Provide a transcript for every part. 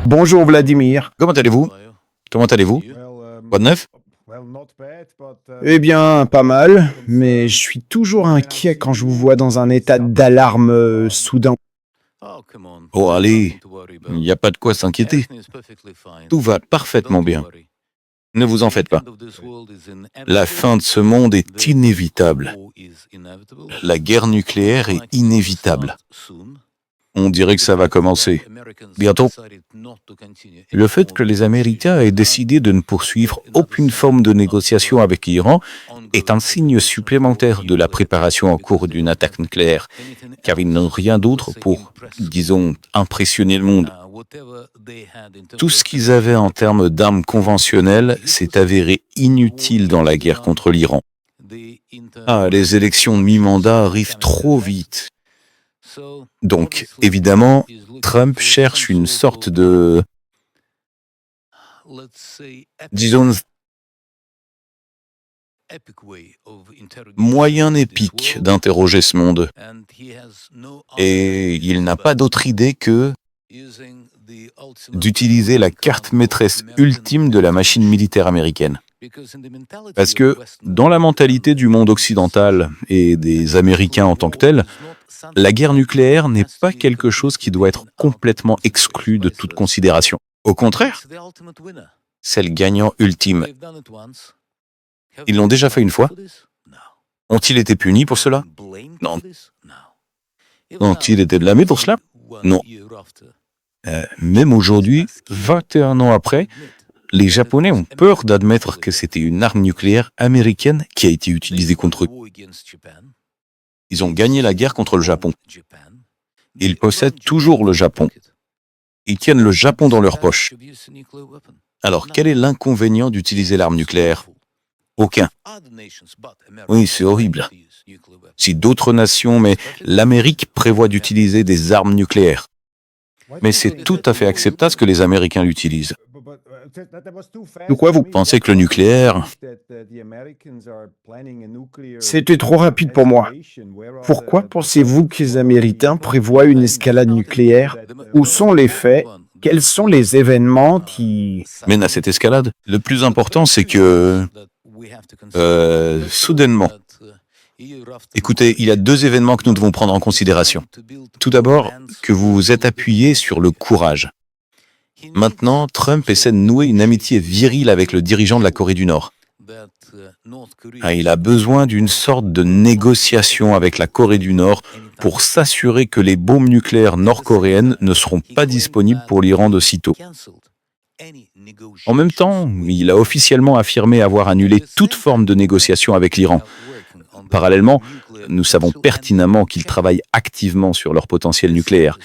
Bonjour Vladimir. Comment allez-vous? Comment allez-vous? Quoi de neuf? Eh bien, pas mal, mais je suis toujours inquiet quand je vous vois dans un état d'alarme soudain. Oh, allez, il n'y a pas de quoi s'inquiéter. Tout va parfaitement bien. Ne vous en faites pas. La fin de ce monde est inévitable. La guerre nucléaire est inévitable. On dirait que ça va commencer bientôt. Le fait que les Américains aient décidé de ne poursuivre aucune forme de négociation avec l'Iran est un signe supplémentaire de la préparation en cours d'une attaque nucléaire, car ils n'ont rien d'autre pour, disons, impressionner le monde. Tout ce qu'ils avaient en termes d'armes conventionnelles s'est avéré inutile dans la guerre contre l'Iran. Ah, les élections de mi-mandat arrivent trop vite. Donc, évidemment, Trump cherche une sorte de, disons, moyen épique d'interroger ce monde. Et il n'a pas d'autre idée que d'utiliser la carte maîtresse ultime de la machine militaire américaine. Parce que dans la mentalité du monde occidental et des Américains en tant que tels, la guerre nucléaire n'est pas quelque chose qui doit être complètement exclu de toute considération. Au contraire, c'est le gagnant ultime. Ils l'ont déjà fait une fois. Ont-ils été punis pour cela? Non. Ont-ils été blâmés pour cela? Non. Même aujourd'hui, 21 ans après, les Japonais ont peur d'admettre que c'était une arme nucléaire américaine qui a été utilisée contre eux. Ils ont gagné la guerre contre le Japon. Ils possèdent toujours le Japon. Ils tiennent le Japon dans leur poche. Alors, quel est l'inconvénient d'utiliser l'arme nucléaire? Aucun. Oui, c'est horrible. Si d'autres nations, mais l'Amérique prévoit d'utiliser des armes nucléaires. Mais c'est tout à fait acceptable que les Américains l'utilisent. De quoi vous Pensez que le nucléaire... C'était trop rapide pour moi. Pourquoi pensez-vous que les Américains prévoient une escalade nucléaire? Où sont les faits? Quels sont les événements qui... mène à cette escalade? Le plus important, c'est que... soudainement... Écoutez, il y a deux événements que nous devons prendre en considération. Tout d'abord, que vous vous êtes appuyé sur le courage. Maintenant, Trump essaie de nouer une amitié virile avec le dirigeant de la Corée du Nord. Il a besoin d'une sorte de négociation avec la Corée du Nord pour s'assurer que les bombes nucléaires nord-coréennes ne seront pas disponibles pour l'Iran de sitôt. En même temps, il a officiellement affirmé avoir annulé toute forme de négociation avec l'Iran. Parallèlement, nous savons pertinemment qu'ils travaillent activement sur leur potentiel nucléaire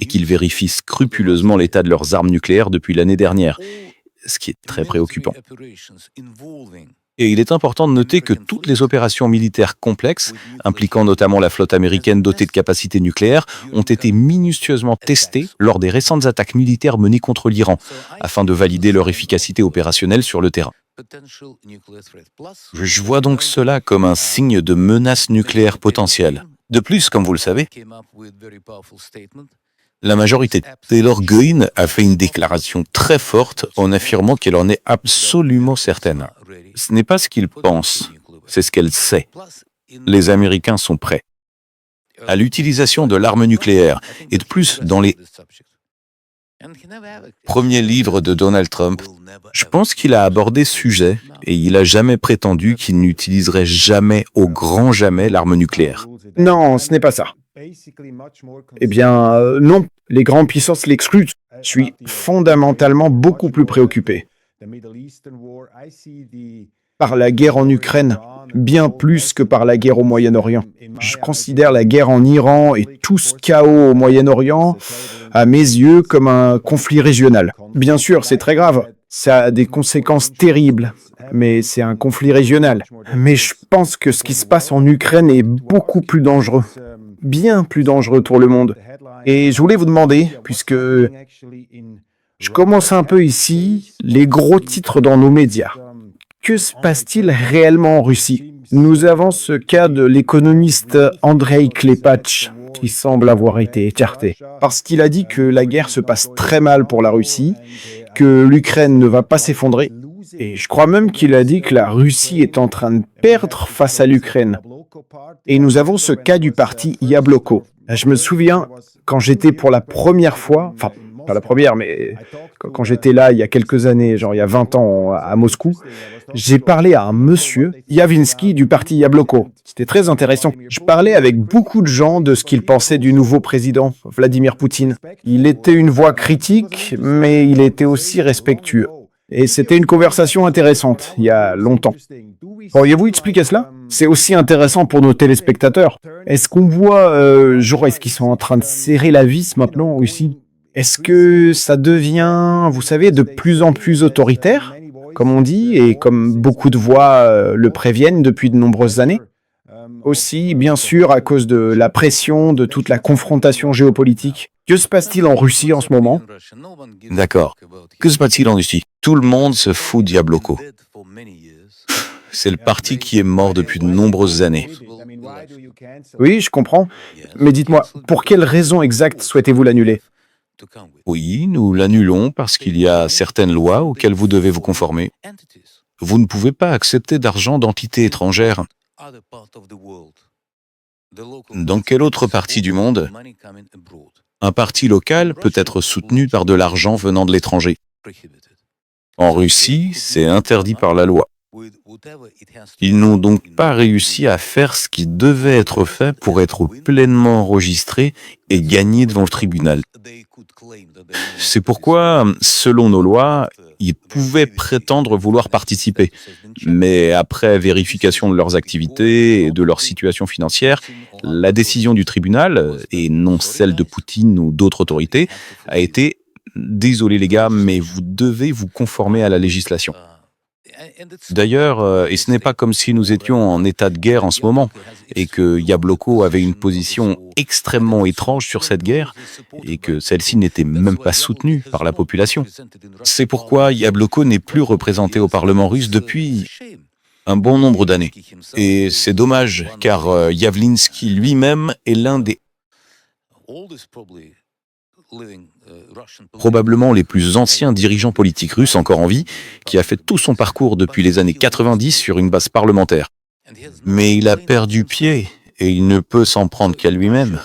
et qu'ils vérifient scrupuleusement l'état de leurs armes nucléaires depuis l'année dernière, ce qui est très préoccupant. Et il est important de noter que toutes les opérations militaires complexes, impliquant notamment la flotte américaine dotée de capacités nucléaires, ont été minutieusement testées lors des récentes attaques militaires menées contre l'Iran, afin de valider leur efficacité opérationnelle sur le terrain. Je vois donc cela comme un signe de menace nucléaire potentielle. De plus, comme vous le savez, la majorité. Taylor Goin a fait une déclaration très forte en affirmant qu'elle en est absolument certaine. Ce n'est pas ce qu'il pense, c'est ce qu'elle sait. Les Américains sont prêts à l'utilisation de l'arme nucléaire, et de plus, dans les premiers livres de Donald Trump, je pense qu'il a abordé ce sujet et il n'a jamais prétendu qu'il n'utiliserait jamais, au grand jamais, l'arme nucléaire. Non, ce n'est pas ça. Eh bien, non, les grandes puissances l'excluent. Je suis fondamentalement beaucoup plus préoccupé par la guerre en Ukraine, bien plus que par la guerre au Moyen-Orient. Je considère la guerre en Iran et tout ce chaos au Moyen-Orient, à mes yeux, comme un conflit régional. Bien sûr, c'est très grave. Ça a des conséquences terribles, mais c'est un conflit régional. Mais je pense que ce qui se passe en Ukraine est beaucoup plus dangereux, bien plus dangereux pour le monde. Et je voulais vous demander, puisque je commence un peu ici, les gros titres dans nos médias. que se passe-t-il réellement en Russie? Nous avons ce cas de l'économiste Andrei Klepach, qui semble avoir été écarté, parce qu'il a dit que la guerre se passe très mal pour la Russie, que l'Ukraine ne va pas s'effondrer, et je crois même qu'il a dit que la Russie est en train de perdre face à l'Ukraine. Et nous avons ce cas du parti Yabloko. Je me souviens, quand j'étais pour la première fois, enfin, pas la première, mais quand j'étais là il y a quelques années, genre il y a 20 ans à Moscou, j'ai parlé à un monsieur, Yavinsky, du parti Yabloko. C'était très intéressant. Je parlais avec beaucoup de gens de ce qu'ils pensaient du nouveau président, Vladimir Poutine. Il était une voix critique, mais il était aussi respectueux. Et c'était une conversation intéressante, il y a longtemps. Pourriez-vous expliquer cela? C'est aussi intéressant pour nos téléspectateurs. Est-ce qu'on voit, genre, est-ce qu'ils sont en train de serrer la vis maintenant aussi? Est-ce que ça devient, vous savez, de plus en plus autoritaire, comme on dit, et comme beaucoup de voix le préviennent depuis de nombreuses années? Aussi, bien sûr, à cause de la pression, de toute la confrontation géopolitique. Que se passe-t-il en Russie en ce moment? D'accord. Que se passe-t-il en Russie? Tout le monde se fout de Yabloko. C'est le parti qui est mort depuis de nombreuses années. Oui, je comprends. Mais dites-moi, pour quelles raisons exactes souhaitez-vous l'annuler? Oui, nous l'annulons parce qu'il y a certaines lois auxquelles vous devez vous conformer. Vous ne pouvez pas accepter d'argent d'entités étrangères. Dans quelle autre partie du monde un parti local peut être soutenu par de l'argent venant de l'étranger? En Russie, c'est interdit par la loi. Ils n'ont donc pas réussi à faire ce qui devait être fait pour être pleinement enregistrés et gagner devant le tribunal. C'est pourquoi, selon nos lois, ils pouvaient prétendre vouloir participer. Mais après vérification de leurs activités et de leur situation financière, la décision du tribunal, et non celle de Poutine ou d'autres autorités, a été « Désolé les gars, mais vous devez vous conformer à la législation ». D'ailleurs, et ce n'est pas comme si nous étions en état de guerre en ce moment, et que Yabloko avait une position extrêmement étrange sur cette guerre, et que celle-ci n'était même pas soutenue par la population. C'est pourquoi Yabloko n'est plus représenté au Parlement russe depuis un bon nombre d'années. Et c'est dommage, car Yavlinsky lui-même est l'un des probablement les plus anciens dirigeants politiques russes encore en vie, qui a fait tout son parcours depuis les années 90 sur une base parlementaire. Mais il a perdu pied et il ne peut s'en prendre qu'à lui-même.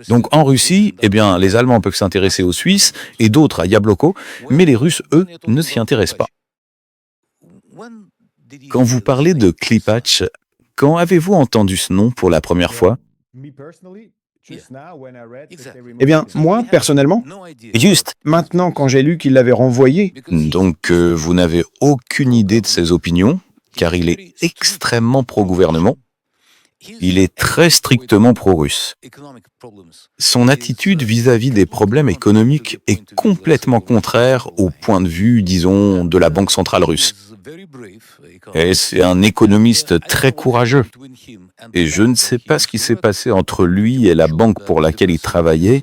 Donc en Russie, eh bien, les Allemands peuvent s'intéresser aux Suisses et d'autres à Yabloko, mais les Russes, eux, ne s'y intéressent pas. Quand vous parlez de Klipach, quand avez-vous entendu ce nom pour la première fois? Eh bien, moi, personnellement, juste maintenant, quand j'ai lu qu'il l'avait renvoyé, Donc vous n'avez aucune idée de ses opinions, car il est extrêmement pro-gouvernement. Il est très strictement pro-russe. Son attitude vis-à-vis des problèmes économiques est complètement contraire au point de vue, disons, de la Banque centrale russe. Et c'est un économiste très courageux. Et je ne sais pas ce qui s'est passé entre lui et la banque pour laquelle il travaillait,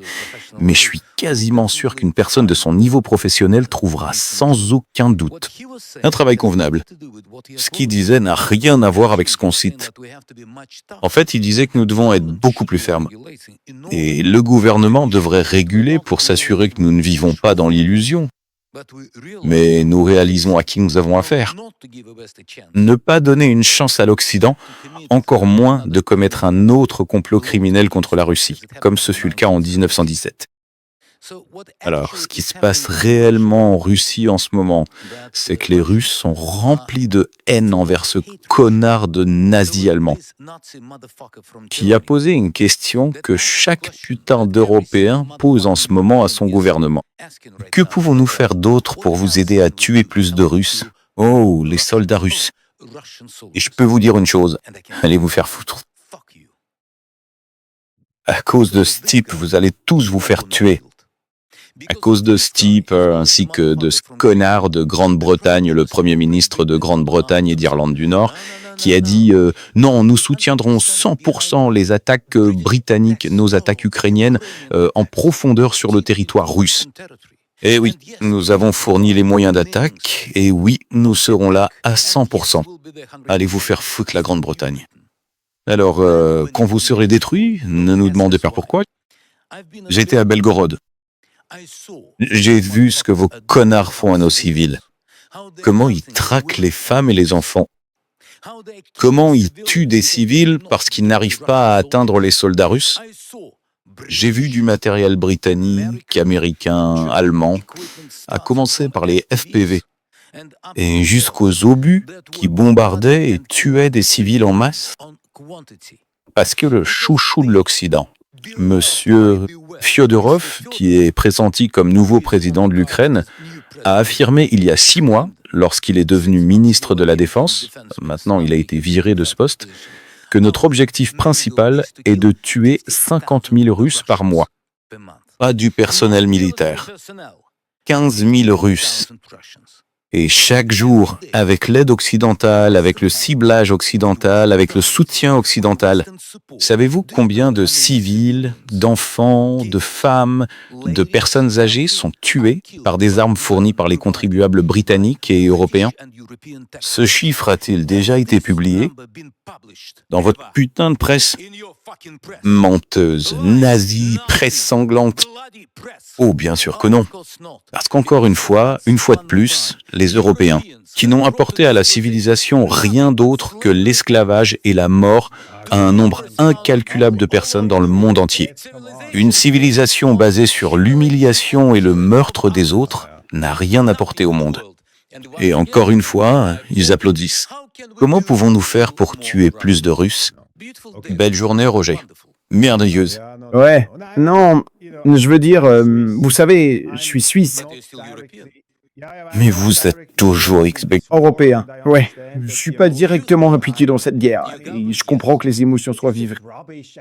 mais je suis quasiment sûr qu'une personne de son niveau professionnel trouvera sans aucun doute un travail convenable. Ce qu'il disait n'a rien à voir avec ce qu'on cite. En fait, il disait que nous devons être beaucoup plus fermes. Et le gouvernement devrait réguler pour s'assurer que nous ne vivons pas dans l'illusion. Mais nous réalisons à qui nous avons affaire. Ne pas donner une chance à l'Occident, encore moins de commettre un autre complot criminel contre la Russie, comme ce fut le cas en 1917. Alors, ce qui se passe réellement en Russie en ce moment, c'est que les Russes sont remplis de haine envers ce connard de nazi allemand, qui a posé une question que chaque putain d'Européen pose en ce moment à son gouvernement. Que pouvons-nous faire d'autre pour vous aider à tuer plus de Russes? Oh, les soldats russes. Et je peux vous dire une chose, allez vous faire foutre. À cause de ce type, vous allez tous vous faire tuer. À cause de ce type, ainsi que de ce connard de Grande-Bretagne, le Premier ministre de Grande-Bretagne et d'Irlande du Nord, qui a dit non, nous soutiendrons 100% les attaques britanniques, nos attaques ukrainiennes, en profondeur sur le territoire russe. Et oui, nous avons fourni les moyens d'attaque, et oui, nous serons là à 100%. Allez vous faire foutre la Grande-Bretagne. Alors, quand vous serez détruits, ne nous demandez pas pourquoi. J'étais à Belgorod. J'ai vu ce que vos connards font à nos civils. Comment ils traquent les femmes et les enfants. Comment ils tuent des civils parce qu'ils n'arrivent pas à atteindre les soldats russes. J'ai vu du matériel britannique, américain, allemand, à commencer par les FPV, et jusqu'aux obus qui bombardaient et tuaient des civils en masse. Parce que le chouchou de l'Occident, Monsieur Fyodorov, qui est pressenti comme nouveau président de l'Ukraine, a affirmé il y a 6 mois, lorsqu'il est devenu ministre de la Défense, maintenant il a été viré de ce poste, que notre objectif principal est de tuer 50 000 Russes par mois. Pas du personnel militaire. 15 000 Russes. Et chaque jour, avec l'aide occidentale, avec le ciblage occidental, avec le soutien occidental, savez-vous combien de civils, d'enfants, de femmes, de personnes âgées sont tués par des armes fournies par les contribuables britanniques et européens? Ce chiffre a-t-il déjà été publié dans votre putain de presse menteuse, nazie, presse sanglante? Oh, bien sûr que non. Parce qu'encore une fois de plus, les Européens, qui n'ont apporté à la civilisation rien d'autre que l'esclavage et la mort à un nombre incalculable de personnes dans le monde entier. Une civilisation basée sur l'humiliation et le meurtre des autres n'a rien apporté au monde. Et encore une fois, ils applaudissent. Comment pouvons-nous faire pour tuer plus de Russes? Belle journée, Roger. Merveilleuse. Ouais, non, je veux dire, vous savez, je suis suisse. Mais vous êtes toujours Européen, ouais. Je suis pas directement impliqué dans cette guerre. Et je comprends que les émotions soient vives.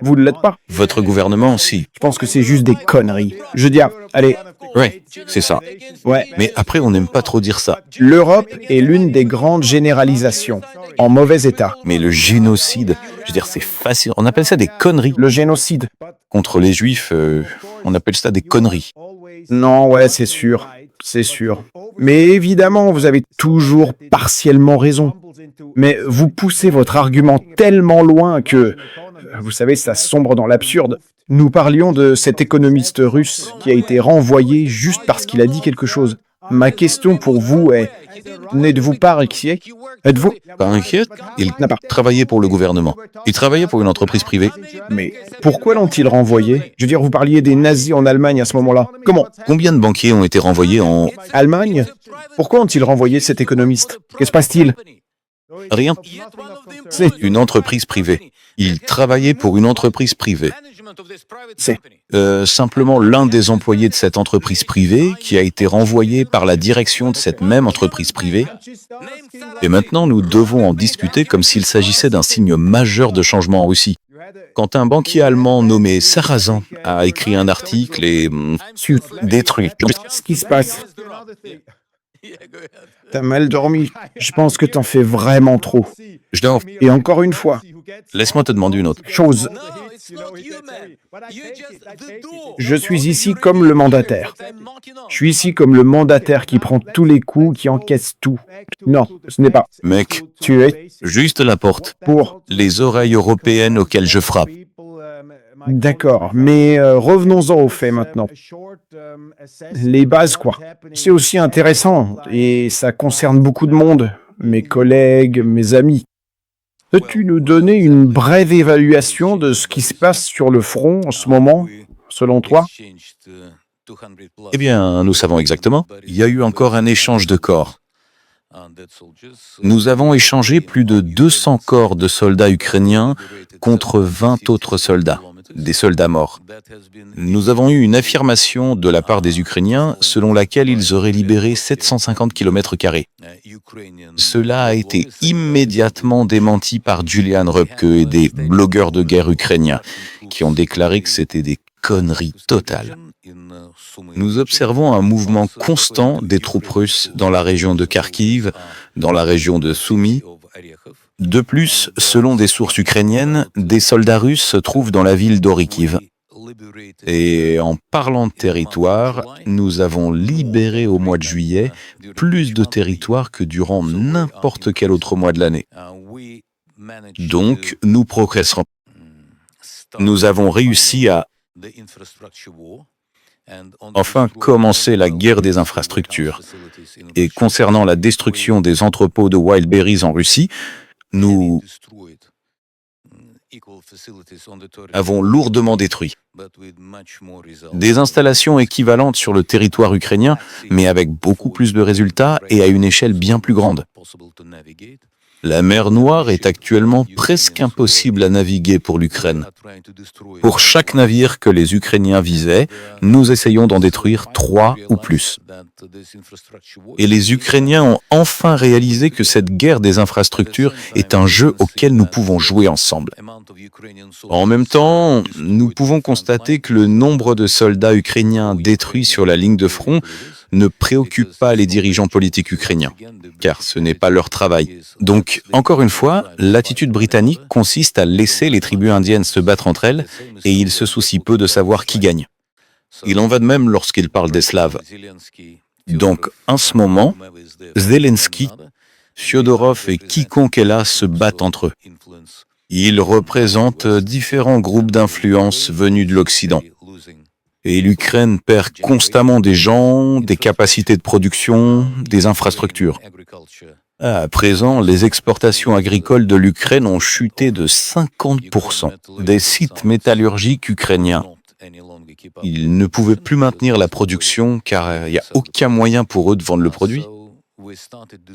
Vous ne l'êtes pas? Votre gouvernement, si. Je pense que c'est juste des conneries. Je veux dire, allez, Ouais, c'est ça. ouais. Mais après, on n'aime pas trop dire ça. L'Europe est l'une des grandes généralisations, en mauvais état. Mais le génocide, je veux dire, c'est facile. On appelle ça des conneries. Le génocide. Contre les Juifs, on appelle ça des conneries. Non, ouais, c'est sûr. C'est sûr. Mais évidemment, vous avez toujours partiellement raison. Mais vous poussez votre argument tellement loin que, vous savez, ça sombre dans l'absurde. Nous parlions de cet économiste russe qui a été renvoyé juste parce qu'il a dit quelque chose. Ma question pour vous est, n'êtes-vous pas inquiet? Êtes-vous? Pas inquiète, il N'a pas. travaillait pour le gouvernement. Il travaillait pour une entreprise privée. Mais pourquoi l'ont-ils renvoyé? Je veux dire, vous parliez des nazis en Allemagne à ce moment-là. Comment? Combien de banquiers ont été renvoyés en... Allemagne? Pourquoi ont-ils renvoyé cet économiste? Qu'est-ce qui se passe-t-il? Rien. C'est Une entreprise privée. Il travaillait pour une entreprise privée. C'est Simplement l'un des employés de cette entreprise privée qui a été renvoyé par la direction de cette même entreprise privée. Et maintenant, nous devons en discuter comme s'il s'agissait d'un signe majeur de changement en Russie. Quand un banquier allemand nommé Sarrazin a écrit un article et détruit... ce qui se passe. T'as mal dormi. Je pense que t'en fais vraiment trop. Je dors. Et encore une fois, Laisse-moi te demander une autre. chose. Je suis ici comme le mandataire. Je suis ici comme le mandataire qui prend tous les coups, qui encaisse tout. Non, ce n'est pas. Mec, Tu es juste la porte. pour. Les oreilles européennes auxquelles je frappe. D'accord, mais revenons-en aux faits maintenant. Les bases, quoi. C'est aussi intéressant, et ça concerne beaucoup de monde, mes collègues, mes amis. Peux-tu nous donner une brève évaluation de ce qui se passe sur le front en ce moment, selon toi? Eh bien, nous savons exactement. Il y a eu encore un échange de corps. Nous avons échangé plus de 200 corps de soldats ukrainiens contre 20 autres soldats, des soldats morts. Nous avons eu une affirmation de la part des Ukrainiens selon laquelle ils auraient libéré 750 km². Cela a été immédiatement démenti par Julian Röpke et des blogueurs de guerre ukrainiens qui ont déclaré que c'était des conneries totales. Nous observons un mouvement constant des troupes russes dans la région de Kharkiv, dans la région de Soumy. De plus, selon des sources ukrainiennes, des soldats russes se trouvent dans la ville d'Orikiv. Et en parlant de territoire, nous avons libéré au mois de juillet plus de territoires que durant n'importe quel autre mois de l'année. Donc, nous progresserons. Nous avons réussi à enfin commencer la guerre des infrastructures. Et concernant la destruction des entrepôts de Wildberries en Russie, nous avons lourdement détruit des installations équivalentes sur le territoire ukrainien, mais avec beaucoup plus de résultats et à une échelle bien plus grande. La mer Noire est actuellement presque impossible à naviguer pour l'Ukraine. Pour chaque navire que les Ukrainiens visaient, nous essayons d'en détruire 3 ou plus. Et les Ukrainiens ont enfin réalisé que cette guerre des infrastructures est un jeu auquel nous pouvons jouer ensemble. En même temps, nous pouvons constater que le nombre de soldats ukrainiens détruits sur la ligne de front ne préoccupe pas les dirigeants politiques ukrainiens, car ce n'est pas leur travail. Donc, encore une fois, l'attitude britannique consiste à laisser les tribus indiennes se battre entre elles, et ils se soucient peu de savoir qui gagne. Il en va de même lorsqu'ils parlent des Slaves. Donc, en ce moment, Zelensky, Fyodorov et quiconque est là se battent entre eux. Ils représentent différents groupes d'influence venus de l'Occident. Et l'Ukraine perd constamment des gens, des capacités de production, des infrastructures. À présent, les exportations agricoles de l'Ukraine ont chuté de 50%. Des sites métallurgiques ukrainiens. Ils ne pouvaient plus maintenir la production car il n'y a aucun moyen pour eux de vendre le produit.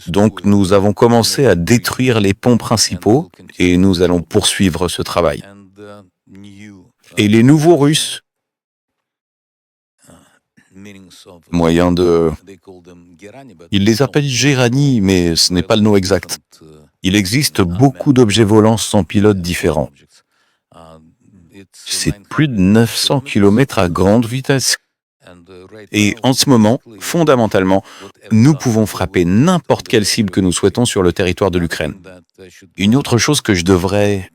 Donc nous avons commencé à détruire les ponts principaux et nous allons poursuivre ce travail. Et les nouveaux Russes, moyen de... Ils les appellent Gérani, mais ce n'est pas le nom exact. Il existe beaucoup d'objets volants sans pilote différents. C'est plus de 900 km à grande vitesse. Et en ce moment, fondamentalement, nous pouvons frapper n'importe quelle cible que nous souhaitons sur le territoire de l'Ukraine. Une autre chose que j'aimerais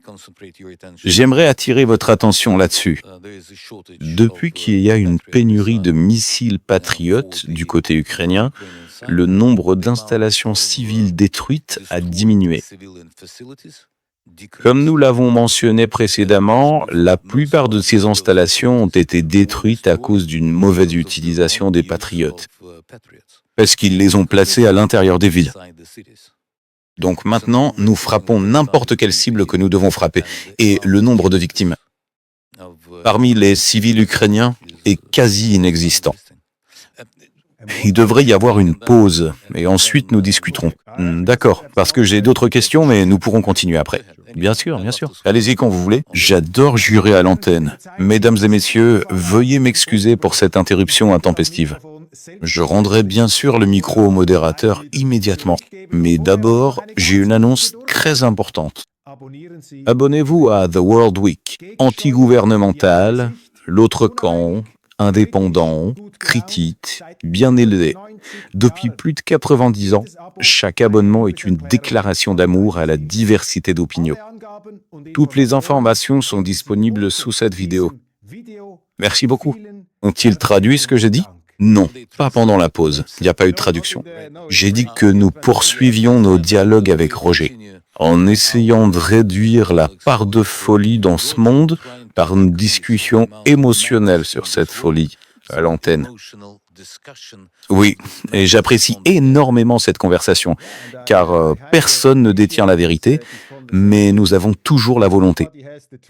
attirer votre attention là-dessus. Depuis qu'il y a une pénurie de missiles patriotes du côté ukrainien, le nombre d'installations civiles détruites a diminué. Comme nous l'avons mentionné précédemment, la plupart de ces installations ont été détruites à cause d'une mauvaise utilisation des patriotes, parce qu'ils les ont placées à l'intérieur des villes. Donc maintenant, nous frappons n'importe quelle cible que nous devons frapper, et le nombre de victimes parmi les civils ukrainiens est quasi inexistant. Il devrait y avoir une pause, et ensuite nous discuterons. D'accord, parce que j'ai d'autres questions, mais nous pourrons continuer après. Bien sûr, bien sûr. Allez-y quand vous voulez. J'adore jurer à l'antenne. Mesdames et messieurs, veuillez m'excuser pour cette interruption intempestive. Je rendrai bien sûr le micro au modérateur immédiatement. Mais d'abord, j'ai une annonce très importante. Abonnez-vous à The World Week, anti-gouvernemental, l'autre camp, indépendant, critique, bien élevé. Depuis plus de 90 ans, chaque abonnement est une déclaration d'amour à la diversité d'opinions. Toutes les informations sont disponibles sous cette vidéo. Merci beaucoup. Ont-ils traduit ce que j'ai dit? Non, pas pendant la pause. Il n'y a pas eu de traduction. J'ai dit que nous poursuivions nos dialogues avec Roger, en essayant de réduire la part de folie dans ce monde par une discussion émotionnelle sur cette folie à l'antenne. Oui, et j'apprécie énormément cette conversation, car personne ne détient la vérité, mais nous avons toujours la volonté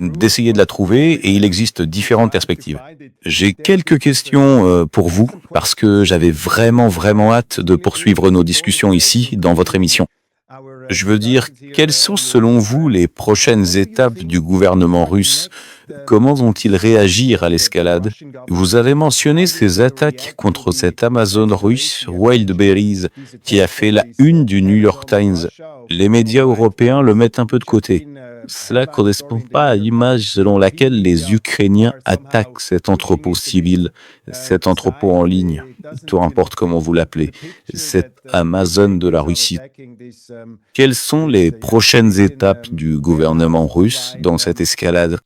d'essayer de la trouver, et il existe différentes perspectives. J'ai quelques questions pour vous, parce que j'avais vraiment hâte de poursuivre nos discussions ici, dans votre émission. Je veux dire, quelles sont selon vous les prochaines étapes du gouvernement russe? Comment vont-ils réagir à l'escalade? Vous avez mentionné ces attaques contre cet Amazon russe, Wildberries, qui a fait la une du New York Times. Les médias européens le mettent un peu de côté. Cela ne correspond pas à l'image selon laquelle les Ukrainiens attaquent cet entrepôt civil, cet entrepôt en ligne, peu importe comment vous l'appelez, cet Amazon de la Russie. Quelles sont les prochaines étapes du gouvernement russe dans cette escalade?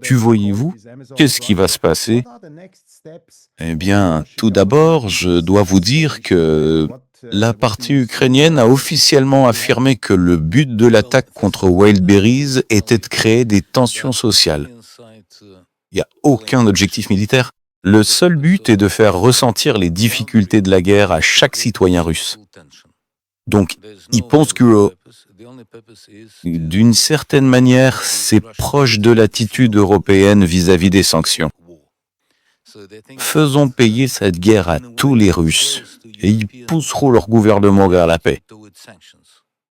Tu voyez-vous, qu'est-ce qui va se passer? Eh bien, tout d'abord, je dois vous dire que la partie ukrainienne a officiellement affirmé que le but de l'attaque contre Wildberries était de créer des tensions sociales. Il n'y a aucun objectif militaire. Le seul but est de faire ressentir les difficultés de la guerre à chaque citoyen russe. Donc, ils pensent que, d'une certaine manière, c'est proche de l'attitude européenne vis-à-vis des sanctions. Faisons payer cette guerre à tous les Russes et ils pousseront leur gouvernement vers la paix.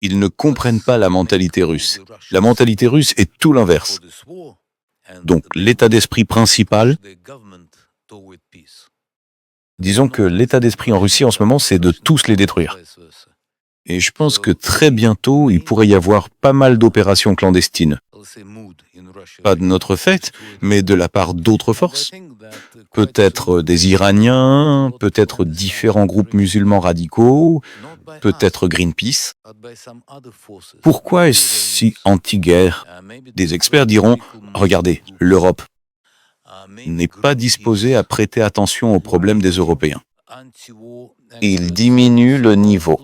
Ils ne comprennent pas la mentalité russe. La mentalité russe est tout l'inverse. Donc, l'état d'esprit principal, disons que l'état d'esprit en Russie en ce moment, c'est de tous les détruire. Et je pense que très bientôt, il pourrait y avoir pas mal d'opérations clandestines. Pas de notre fait, mais de la part d'autres forces. Peut-être des Iraniens, peut-être différents groupes musulmans radicaux, peut-être Greenpeace. Pourquoi est-ce si anti-guerre? Des experts diront, regardez, l'Europe n'est pas disposée à prêter attention aux problèmes des Européens. Il diminue le niveau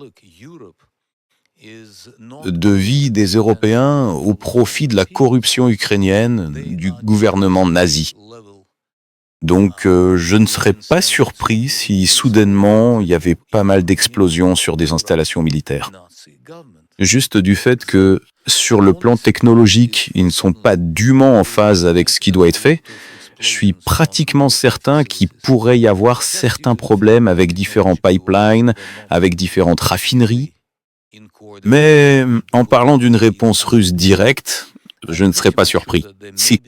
de vie des Européens au profit de la corruption ukrainienne du gouvernement nazi. Donc je ne serais pas surpris si soudainement il y avait pas mal d'explosions sur des installations militaires. Juste du fait que sur le plan technologique, ils ne sont pas dûment en phase avec ce qui doit être fait, je suis pratiquement certain qu'il pourrait y avoir certains problèmes avec différents pipelines, avec différentes raffineries. Mais en parlant d'une réponse russe directe, je ne serais pas surpris. Si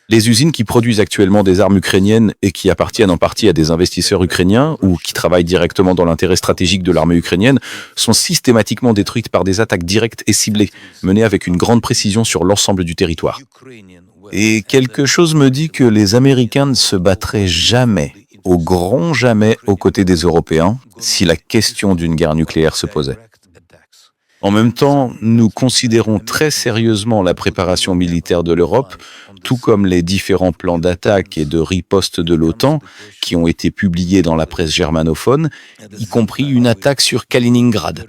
les usines qui produisent actuellement des armes ukrainiennes et qui appartiennent en partie à des investisseurs ukrainiens ou qui travaillent directement dans l'intérêt stratégique de l'armée ukrainienne sont systématiquement détruites par des attaques directes et ciblées, menées avec une grande précision sur l'ensemble du territoire. Et quelque chose me dit que les Américains ne se battraient jamais, au grand jamais, aux côtés des Européens si la question d'une guerre nucléaire se posait. En même temps, nous considérons très sérieusement la préparation militaire de l'Europe, tout comme les différents plans d'attaque et de riposte de l'OTAN qui ont été publiés dans la presse germanophone, y compris une attaque sur Kaliningrad.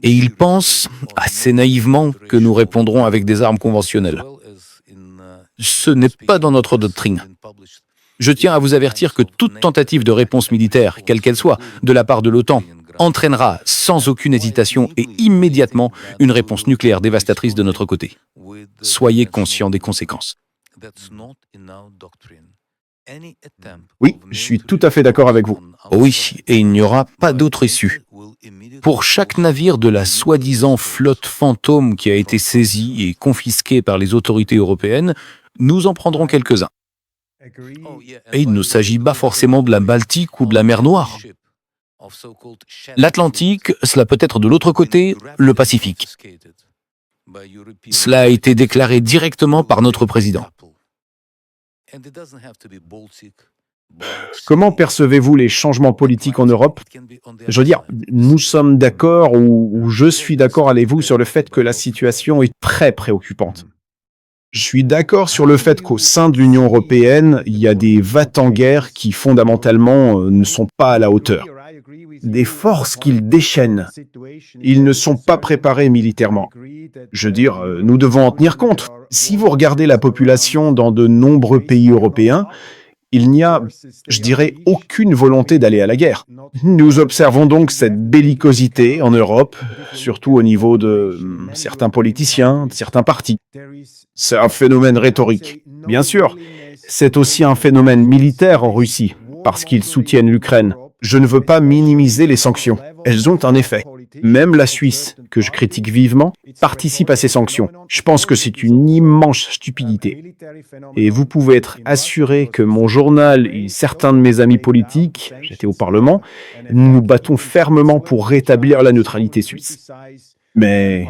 Et ils pensent, assez naïvement, que nous répondrons avec des armes conventionnelles. Ce n'est pas dans notre doctrine. Je tiens à vous avertir que toute tentative de réponse militaire, quelle qu'elle soit, de la part de l'OTAN, entraînera sans aucune hésitation et immédiatement une réponse nucléaire dévastatrice de notre côté. Soyez conscients des conséquences. Oui, je suis tout à fait d'accord avec vous. Oui, et il n'y aura pas d'autre issue. Pour chaque navire de la soi-disant flotte fantôme qui a été saisi et confisqué par les autorités européennes, nous en prendrons quelques-uns. Et il ne s'agit pas forcément de la Baltique ou de la mer Noire. L'Atlantique, cela peut être de l'autre côté, le Pacifique. Cela a été déclaré directement par notre président. Comment percevez-vous les changements politiques en Europe? Je veux dire, nous sommes d'accord ou je suis d'accord avec vous sur le fait que la situation est très préoccupante. Je suis d'accord sur le fait qu'au sein de l'Union européenne, il y a des va-t-en-guerre qui fondamentalement ne sont pas à la hauteur. Des forces qu'ils déchaînent. Ils ne sont pas préparés militairement. Je veux dire, nous devons en tenir compte. Si vous regardez la population dans de nombreux pays européens, il n'y a, je dirais, aucune volonté d'aller à la guerre. Nous observons donc cette bellicosité en Europe, surtout au niveau de certains politiciens, de certains partis. C'est un phénomène rhétorique. Bien sûr, c'est aussi un phénomène militaire en Russie, parce qu'ils soutiennent l'Ukraine. Je ne veux pas minimiser les sanctions. Elles ont un effet. Même la Suisse, que je critique vivement, participe à ces sanctions. Je pense que c'est une immense stupidité. Et vous pouvez être assuré que mon journal et certains de mes amis politiques, j'étais au Parlement, nous nous battons fermement pour rétablir la neutralité suisse. Mais,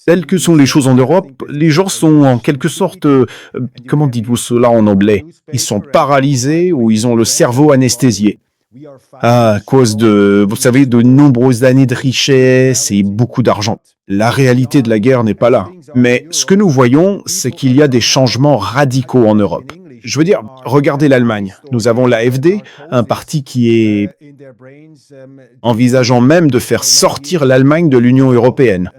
telles que sont les choses en Europe, les gens sont en quelque sorte, comment dites-vous cela en anglais? Ils sont paralysés ou ils ont le cerveau anesthésié. À cause de, vous savez, de nombreuses années de richesse et beaucoup d'argent. La réalité de la guerre n'est pas là. Mais ce que nous voyons, c'est qu'il y a des changements radicaux en Europe. Je veux dire, regardez l'Allemagne. Nous avons l'AfD, un parti qui est envisageant même de faire sortir l'Allemagne de l'Union européenne.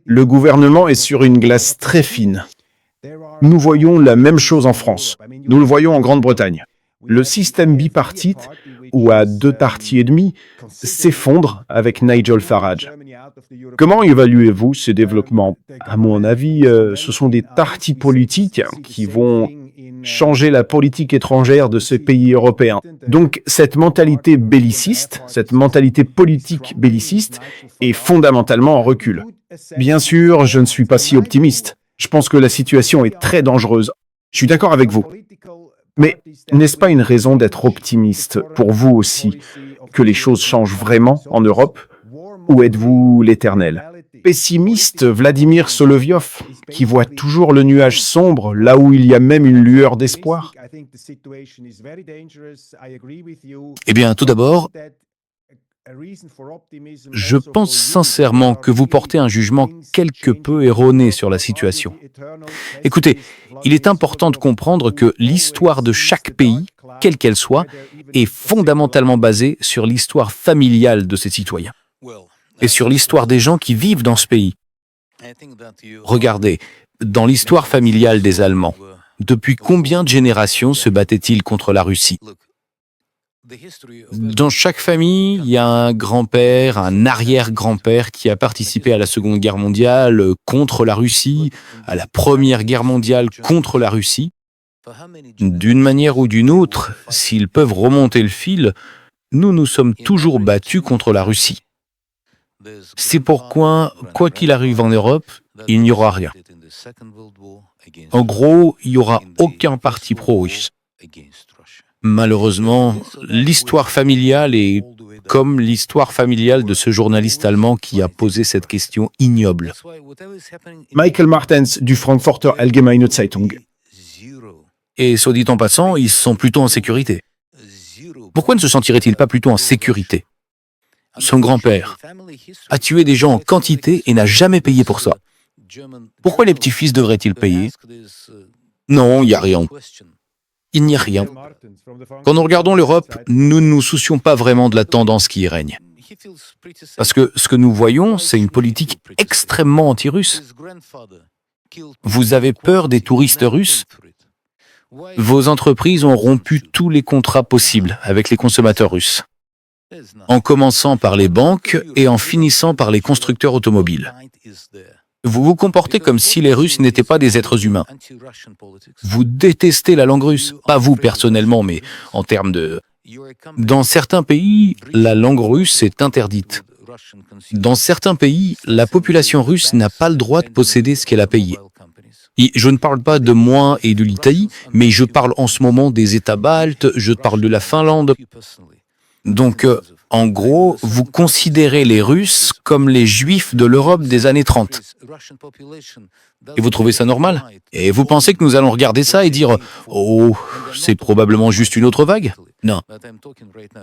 Le gouvernement est sur une glace très fine. Nous voyons la même chose en France. Nous le voyons en Grande-Bretagne. Le système bipartite, ou à deux partis et demi, s'effondre avec Nigel Farage. Comment évaluez-vous ces développements? À mon avis, ce sont des partis politiques qui vont changer la politique étrangère de ces pays européens. Donc cette mentalité belliciste, cette mentalité politique belliciste est fondamentalement en recul. Bien sûr, je ne suis pas si optimiste. Je pense que la situation est très dangereuse. Je suis d'accord avec vous. Mais n'est-ce pas une raison d'être optimiste pour vous aussi, que les choses changent vraiment en Europe? Ou êtes-vous l'Éternel? Pessimiste Vladimir Solovyov, qui voit toujours le nuage sombre là où il y a même une lueur d'espoir? Eh bien, tout d'abord, je pense sincèrement que vous portez un jugement quelque peu erroné sur la situation. Écoutez, il est important de comprendre que l'histoire de chaque pays, quelle qu'elle soit, est fondamentalement basée sur l'histoire familiale de ses citoyens et sur l'histoire des gens qui vivent dans ce pays. Regardez, dans l'histoire familiale des Allemands, depuis combien de générations se battaient-ils contre la Russie? Dans chaque famille, il y a un grand-père, un arrière-grand-père qui a participé à la Seconde Guerre mondiale contre la Russie, à la Première Guerre mondiale contre la Russie. D'une manière ou d'une autre, s'ils peuvent remonter le fil, nous nous sommes toujours battus contre la Russie. C'est pourquoi, quoi qu'il arrive en Europe, il n'y aura rien. En gros, il n'y aura aucun parti pro-russe. Malheureusement, l'histoire familiale est comme l'histoire familiale de ce journaliste allemand qui a posé cette question ignoble. Michael Martens du Frankfurter Allgemeine Zeitung. Et soit dit en passant, ils sont plutôt en sécurité. Pourquoi ne se sentirait-il pas plutôt en sécurité? Son grand-père a tué des gens en quantité et n'a jamais payé pour ça. Pourquoi les petits-fils devraient-ils payer? Non, il n'y a rien. Il n'y a rien. Quand nous regardons l'Europe, nous ne nous soucions pas vraiment de la tendance qui y règne. Parce que ce que nous voyons, c'est une politique extrêmement anti-russe. Vous avez peur des touristes russes? Vos entreprises ont rompu tous les contrats possibles avec les consommateurs russes, en commençant par les banques et en finissant par les constructeurs automobiles. Vous vous comportez comme si les Russes n'étaient pas des êtres humains. Vous détestez la langue russe, pas vous personnellement, mais en termes de... Dans certains pays, la langue russe est interdite. Dans certains pays, la population russe n'a pas le droit de posséder ce qu'elle a payé. Et je ne parle pas de moi et de l'Italie, mais je parle en ce moment des États baltes, je parle de la Finlande. Donc, en gros, vous considérez les Russes comme les Juifs de l'Europe des années 30. Et vous trouvez ça normal? Et vous pensez que nous allons regarder ça et dire « Oh, c'est probablement juste une autre vague ?» Non.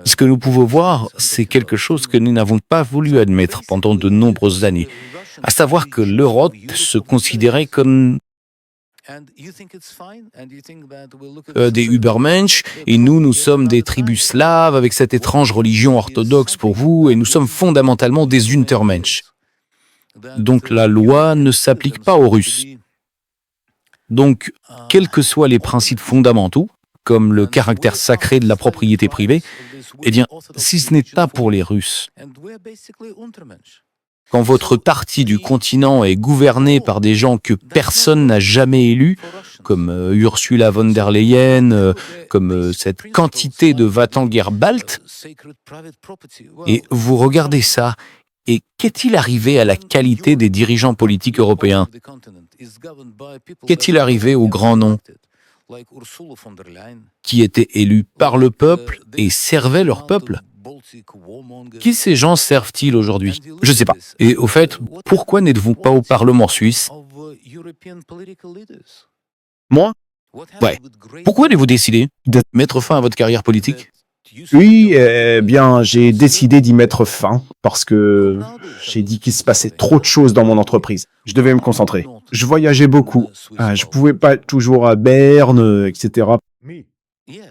Ce que nous pouvons voir, c'est quelque chose que nous n'avons pas voulu admettre pendant de nombreuses années, à savoir que l'Europe se considérait comme des Übermensch, et nous sommes des tribus slaves avec cette étrange religion orthodoxe pour vous, et nous sommes fondamentalement des Untermensch. Donc la loi ne s'applique pas aux Russes. Donc, quels que soient les principes fondamentaux, comme le caractère sacré de la propriété privée, eh bien, si ce n'est pas pour les Russes, quand votre partie du continent est gouvernée par des gens que personne n'a jamais élus, comme Ursula von der Leyen, comme cette quantité de va-t-en-guerre baltes, et vous regardez ça, et qu'est-il arrivé à la qualité des dirigeants politiques européens? Qu'est-il arrivé aux grands noms qui étaient élus par le peuple et servaient leur peuple? Qui ces gens servent-ils aujourd'hui? Je ne sais pas. Et au fait, pourquoi n'êtes-vous pas au Parlement suisse? Moi? Ouais. Pourquoi avez-vous décidé de mettre fin à votre carrière politique? Oui, eh bien, j'ai décidé d'y mettre fin parce que j'ai dit qu'il se passait trop de choses dans mon entreprise. Je devais me concentrer. Je voyageais beaucoup. Je pouvais pas être toujours à Berne, etc.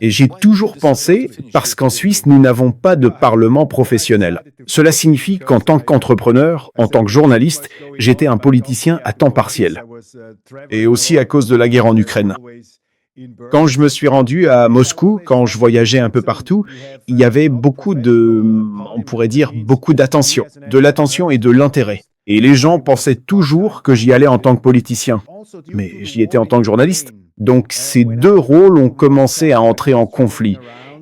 Et j'ai toujours pensé, parce qu'en Suisse, nous n'avons pas de parlement professionnel. Cela signifie qu'en tant qu'entrepreneur, en tant que journaliste, j'étais un politicien à temps partiel. Et aussi à cause de la guerre en Ukraine. Quand je me suis rendu à Moscou, quand je voyageais un peu partout, il y avait beaucoup de, on pourrait dire, beaucoup d'attention, de l'attention et de l'intérêt. Et les gens pensaient toujours que j'y allais en tant que politicien. Mais j'y étais en tant que journaliste. Donc ces deux rôles ont commencé à entrer en conflit.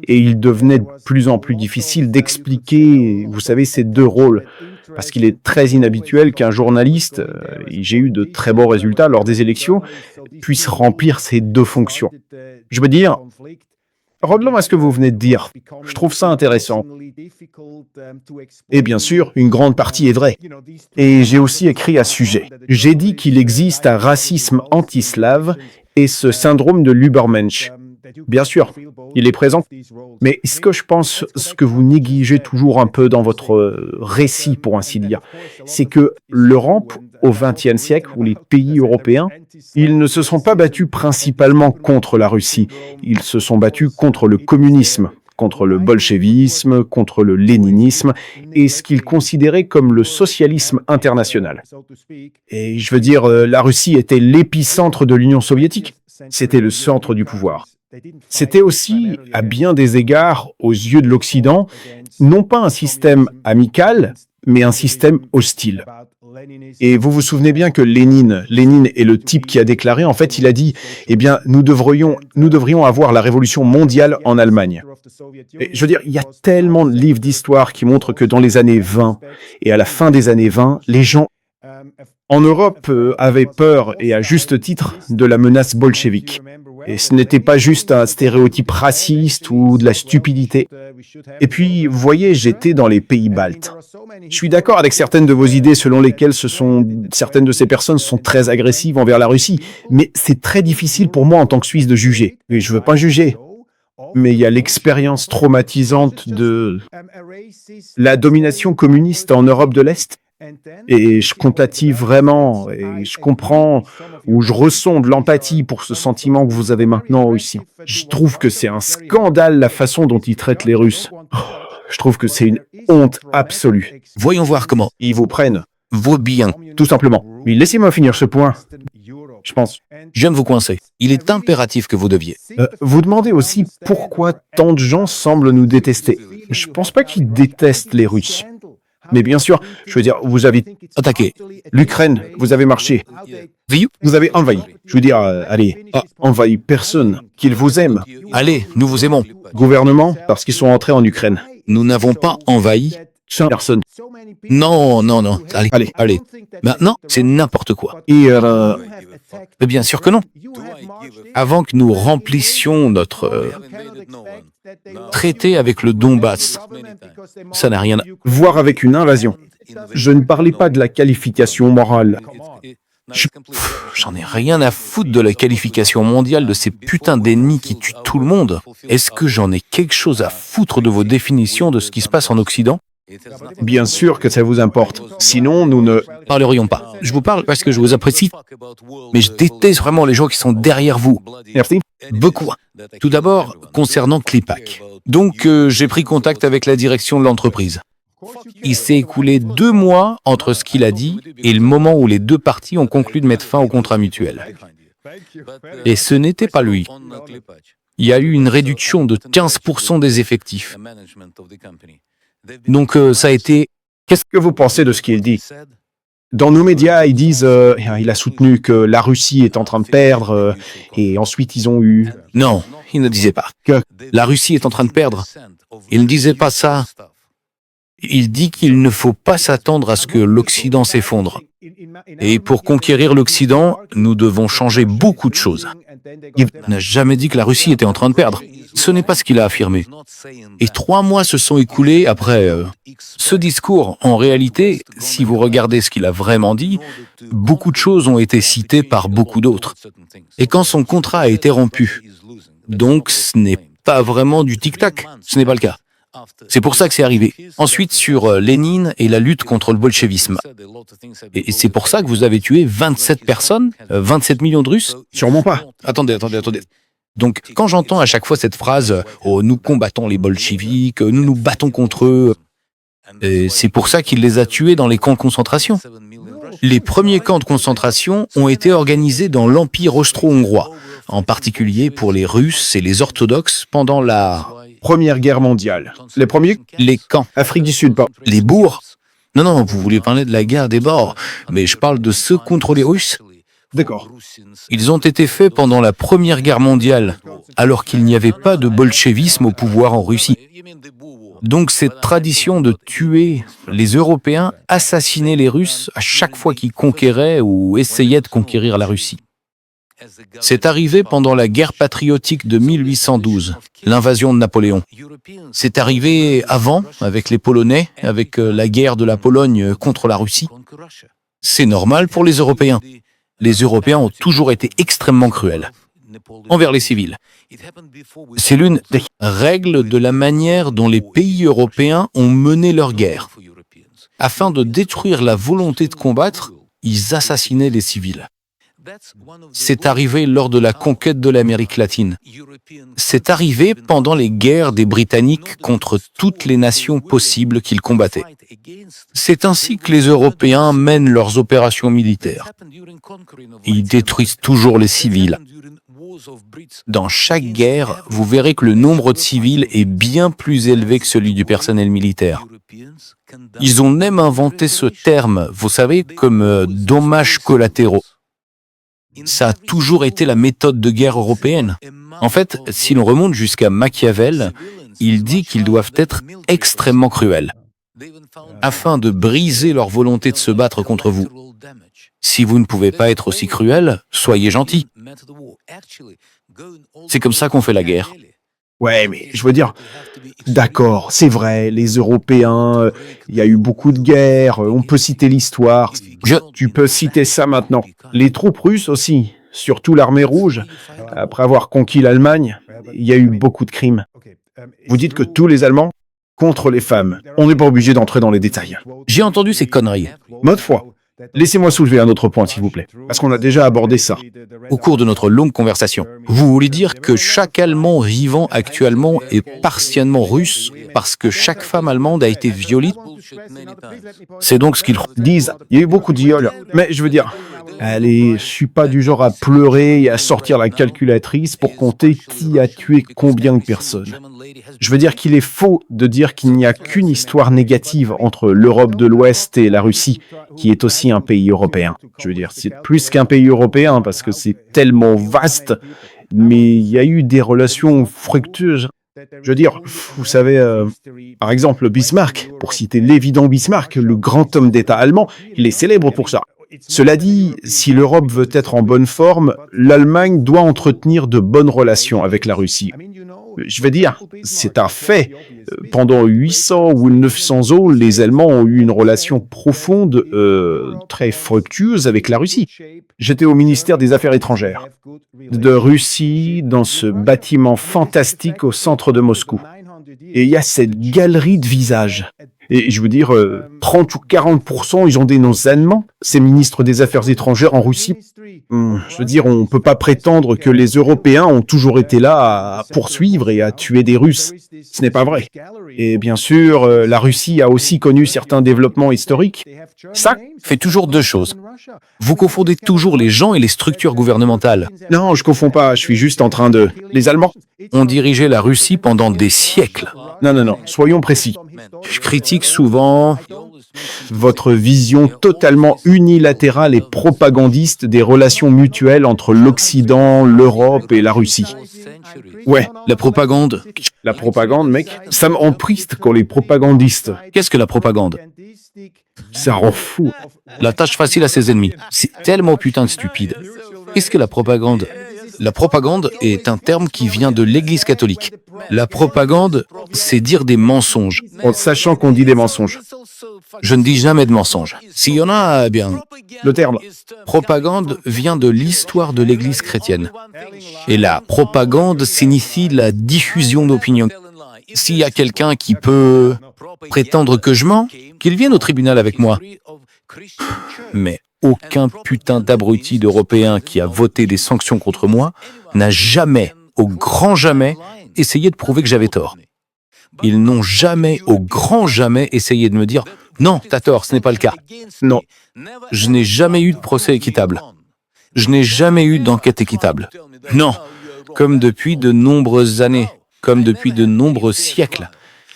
Et il devenait de plus en plus difficile d'expliquer, vous savez, ces deux rôles. Parce qu'il est très inhabituel qu'un journaliste, et j'ai eu de très bons résultats lors des élections, puisse remplir ces deux fonctions. Je veux dire, revenons à ce que vous venez de dire. Je trouve ça intéressant. Et bien sûr, une grande partie est vraie. Et j'ai aussi écrit à ce sujet. J'ai dit qu'il existe un racisme anti-slave et ce syndrome de l'Übermensch. Bien sûr, il est présent. Mais ce que je pense, ce que vous négligez toujours un peu dans votre récit, pour ainsi dire, c'est que l'Europe, au XXe siècle, ou les pays européens, ils ne se sont pas battus principalement contre la Russie. Ils se sont battus contre le communisme, contre le bolchevisme, contre le léninisme, et ce qu'ils considéraient comme le socialisme international. Et je veux dire, la Russie était l'épicentre de l'Union soviétique. C'était le centre du pouvoir. C'était aussi, à bien des égards, aux yeux de l'Occident, non pas un système amical, mais un système hostile. Et vous vous souvenez bien que Lénine est le type qui a déclaré, en fait, il a dit, eh bien, nous devrions avoir la révolution mondiale en Allemagne. Et je veux dire, il y a tellement de livres d'histoire qui montrent que dans les années 20 et à la fin des années 20, les gens en Europe avaient peur, et à juste titre, de la menace bolchevique. Et ce n'était pas juste un stéréotype raciste ou de la stupidité. Et puis, vous voyez, j'étais dans les pays baltes. Je suis d'accord avec certaines de vos idées selon lesquelles certaines de ces personnes sont très agressives envers la Russie, mais c'est très difficile pour moi en tant que Suisse de juger. Et je ne veux pas juger. Mais il y a l'expérience traumatisante de la domination communiste en Europe de l'Est. Et je compatis vraiment, et je comprends, ou je ressens de l'empathie pour ce sentiment que vous avez maintenant ici. Je trouve que c'est un scandale la façon dont ils traitent les Russes. Je trouve que c'est une honte absolue. Voyons voir comment. Ils vous prennent, Vos biens. tout simplement. Mais laissez-moi finir ce point, je pense. Je viens de vous coincer. Il est impératif que vous deviez. Vous demandez aussi pourquoi tant de gens semblent nous détester. Je pense pas qu'ils détestent les Russes. Mais bien sûr, je veux dire, vous avez Attaquez. l'Ukraine, vous avez marché, vous avez envahi. Je veux dire, allez, envahi personne, qu'ils vous aiment. Allez, nous vous aimons. Gouvernement, parce qu'ils sont entrés en Ukraine. Nous n'avons pas envahi. Personne. Non. Allez. Allez. Maintenant, c'est n'importe quoi. Et Mais bien sûr que non. Avant que nous remplissions notre traité avec le Donbass, ça n'a rien à... voir avec une invasion. Je ne parlais pas de la qualification morale. J'en ai rien à foutre de la qualification mondiale de ces putains d'ennemis qui tuent tout le monde. Est-ce que j'en ai quelque chose à foutre de vos définitions de ce qui se passe en Occident? Bien sûr que ça vous importe. Sinon, nous ne Parlerions pas. Je vous parle parce que je vous apprécie, mais je déteste vraiment les gens qui sont derrière vous. Merci. Beaucoup. Tout d'abord, concernant Klipak. Donc, j'ai pris contact avec la direction de l'entreprise. Il s'est écoulé 2 mois entre ce qu'il a dit et le moment où les deux parties ont conclu de mettre fin au contrat mutuel. Et ce n'était pas lui. Il y a eu une réduction de 15% des effectifs. Donc, ça a été... Qu'est-ce que vous pensez de ce qu'il dit? Dans nos médias, ils disent il a soutenu que la Russie est en train de perdre, et ensuite ils ont eu... Non, il ne disait pas Que la Russie est en train de perdre. Il ne disait pas ça. Il dit qu'il ne faut pas s'attendre à ce que l'Occident s'effondre. Et pour conquérir l'Occident, nous devons changer beaucoup de choses. Il n'a jamais dit que la Russie était en train de perdre. Ce n'est pas ce qu'il a affirmé. Et 3 mois se sont écoulés après ce discours. En réalité, si vous regardez ce qu'il a vraiment dit, beaucoup de choses ont été citées par beaucoup d'autres. Et quand son contrat a été rompu, donc ce n'est pas vraiment du tic-tac. Ce n'est pas le cas. C'est pour ça que c'est arrivé. Ensuite, sur Lénine et la lutte contre le bolchevisme. Et c'est pour ça que vous avez tué 27 personnes, 27 millions de Russes? Sûrement pas. Attendez. Donc, quand j'entends à chaque fois cette phrase « Oh, nous combattons les bolcheviks, nous nous battons contre eux », c'est pour ça qu'il les a tués dans les camps de concentration. Les premiers camps de concentration ont été organisés dans l'Empire austro-hongrois, en particulier pour les Russes et les orthodoxes pendant la Première Guerre mondiale. Les premiers? les camps, Afrique du Sud, pas. les bourgs. Non, vous voulez parler de la guerre des bords, mais je parle de ceux contre les Russes. D'accord. Ils ont été faits pendant la Première Guerre mondiale, alors qu'il n'y avait pas de bolchevisme au pouvoir en Russie. Donc cette tradition de tuer les Européens assassinaient les Russes à chaque fois qu'ils conquéraient ou essayaient de conquérir la Russie. C'est arrivé pendant la guerre patriotique de 1812, l'invasion de Napoléon. C'est arrivé avant, avec les Polonais, avec la guerre de la Pologne contre la Russie. C'est normal pour les Européens. Les Européens ont toujours été extrêmement cruels envers les civils. C'est l'une des règles de la manière dont les pays européens ont mené leur guerre. Afin de détruire la volonté de combattre, ils assassinaient les civils. C'est arrivé lors de la conquête de l'Amérique latine. C'est arrivé pendant les guerres des Britanniques contre toutes les nations possibles qu'ils combattaient. C'est ainsi que les Européens mènent leurs opérations militaires. Ils détruisent toujours les civils. Dans chaque guerre, vous verrez que le nombre de civils est bien plus élevé que celui du personnel militaire. Ils ont même inventé ce terme, vous savez, comme dommages collatéraux. Ça a toujours été la méthode de guerre européenne. En fait, si l'on remonte jusqu'à Machiavel, il dit qu'ils doivent être extrêmement cruels, afin de briser leur volonté de se battre contre vous. Si vous ne pouvez pas être aussi cruel, soyez gentil. C'est comme ça qu'on fait la guerre. Ouais, mais je veux dire, d'accord, c'est vrai, les Européens, il y a eu beaucoup de guerres, on peut citer l'histoire. Tu peux citer ça maintenant. Les troupes russes aussi, surtout l'armée rouge, après avoir conquis l'Allemagne, il y a eu beaucoup de crimes. Vous dites que tous les Allemands contre les femmes. On n'est pas obligé d'entrer dans les détails. J'ai entendu ces conneries. Mode foi. Laissez-moi soulever un autre point, s'il vous plaît, parce qu'on a déjà abordé ça. Au cours de notre longue conversation, vous voulez dire que chaque Allemand vivant actuellement est partiellement russe parce que chaque femme allemande a été violée? C'est donc ce qu'ils Disent, il y a eu beaucoup de viols, mais je veux dire, allez, je suis pas du genre à pleurer et à sortir la calculatrice pour compter qui a tué combien de personnes. Je veux dire qu'il est faux de dire qu'il n'y a qu'une histoire négative entre l'Europe de l'Ouest et la Russie, qui est aussi un pays européen. Je veux dire, c'est plus qu'un pays européen parce que c'est tellement vaste, mais il y a eu des relations fructueuses. Je veux dire, vous savez, par exemple, Bismarck, pour citer l'évident Bismarck, le grand homme d'État allemand, il est célèbre pour ça. Cela dit, si l'Europe veut être en bonne forme, l'Allemagne doit entretenir de bonnes relations avec la Russie. Je veux dire, c'est un fait. Pendant 800 ou 900 ans, les Allemands ont eu une relation profonde, très fructueuse avec la Russie. J'étais au ministère des Affaires étrangères de Russie, dans ce bâtiment fantastique au centre de Moscou. Et il y a cette galerie de visages. Et je veux dire, 30 ou 40%, ils ont des noms allemands, ces ministres des Affaires étrangères en Russie. Je veux dire, on ne peut pas prétendre que les Européens ont toujours été là à poursuivre et à tuer des Russes. Ce n'est pas vrai. Et bien sûr, la Russie a aussi connu certains développements historiques. Ça fait toujours deux choses. Vous confondez toujours les gens et les structures gouvernementales. Non, je confonds pas, je suis juste en train de... Les Allemands ont dirigé la Russie pendant des siècles. Non, soyons précis. Je critique souvent votre vision totalement unilatérale et propagandiste des relations mutuelles entre l'Occident, l'Europe et la Russie. Ouais, la propagande. La propagande, mec, ça me rend triste quand les propagandistes... Qu'est-ce que la propagande? Ça rend fou. La tâche facile à ses ennemis. C'est tellement putain de stupide. Qu'est-ce que la propagande? La propagande est un terme qui vient de l'Église catholique. La propagande, c'est dire des mensonges. En sachant qu'on dit des mensonges. Je ne dis jamais de mensonges. S'il y en a, eh bien, Le terme. propagande vient de l'histoire de l'Église chrétienne. Et la propagande signifie la diffusion d'opinions. S'il y a quelqu'un qui peut prétendre que je mens, qu'il vienne au tribunal avec moi. Mais aucun putain d'abruti d'Européen qui a voté des sanctions contre moi n'a jamais, au grand jamais, essayé de prouver que j'avais tort. Ils n'ont jamais, au grand jamais, essayé de me dire « Non, t'as tort, ce n'est pas le cas ». Non. Je n'ai jamais eu de procès équitable. Je n'ai jamais eu d'enquête équitable. Non, comme depuis de nombreuses années, comme depuis de nombreux siècles,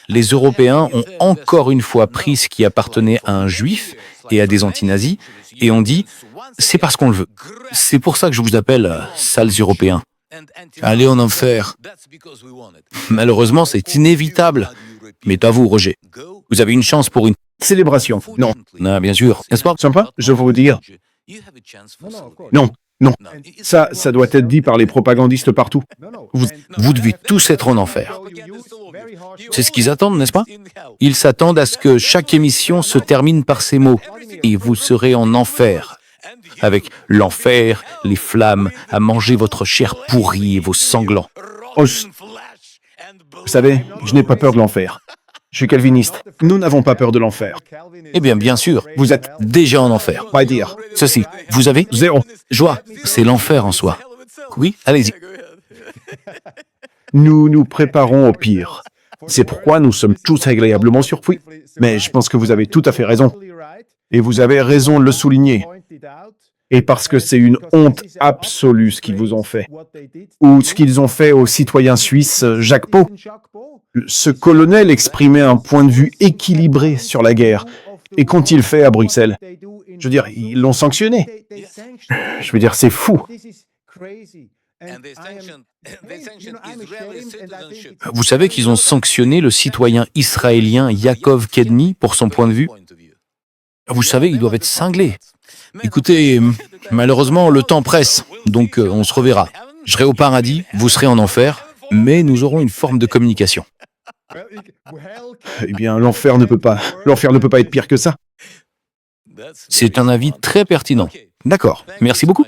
les Européens ont encore une fois pris ce qui appartenait à un juif et à des antinazis et ont dit « C'est parce qu'on le veut. C'est pour ça que je vous appelle sales Européens. Allez en enfer. » Malheureusement, c'est inévitable. Mais à vous, Roger. Vous avez une chance pour une Célébration. Non. Ah, bien sûr, n'est-ce pas? Sympa, je veux vous dire. Non, non. Ça doit être dit par les propagandistes partout. Vous devez tous être en enfer. C'est ce qu'ils attendent, n'est-ce pas? Ils s'attendent à ce que chaque émission se termine par ces mots. Et vous serez en enfer. Avec l'enfer, les flammes, à manger votre chair pourrie et vos sanglants. Oh, vous savez, je n'ai pas peur de l'enfer. Je suis calviniste. Nous n'avons pas peur de l'enfer. Eh bien sûr, Vous êtes déjà en enfer. pas dire. Ceci, vous avez Zéro. joie. C'est l'enfer en soi. Oui, allez-y. Nous nous préparons au pire. C'est pourquoi nous sommes tous agréablement surpris. Mais je pense que vous avez tout à fait raison. Et vous avez raison de le souligner. Et parce que c'est une honte absolue ce qu'ils vous ont fait. Ou ce qu'ils ont fait au citoyen suisse Jacques Pau. Ce colonel exprimait un point de vue équilibré sur la guerre. Et qu'ont-ils fait à Bruxelles? Je veux dire, ils l'ont sanctionné. Je veux dire, c'est fou. Vous savez qu'ils ont sanctionné le citoyen israélien Yaakov Kedmi pour son point de vue? Vous savez, ils doivent être cinglés. Écoutez, malheureusement, le temps presse, donc on se reverra. Je serai au paradis, vous serez en enfer, mais nous aurons une forme de communication. Eh bien, l'enfer ne peut pas être pire que ça. C'est un avis très pertinent. D'accord, merci beaucoup.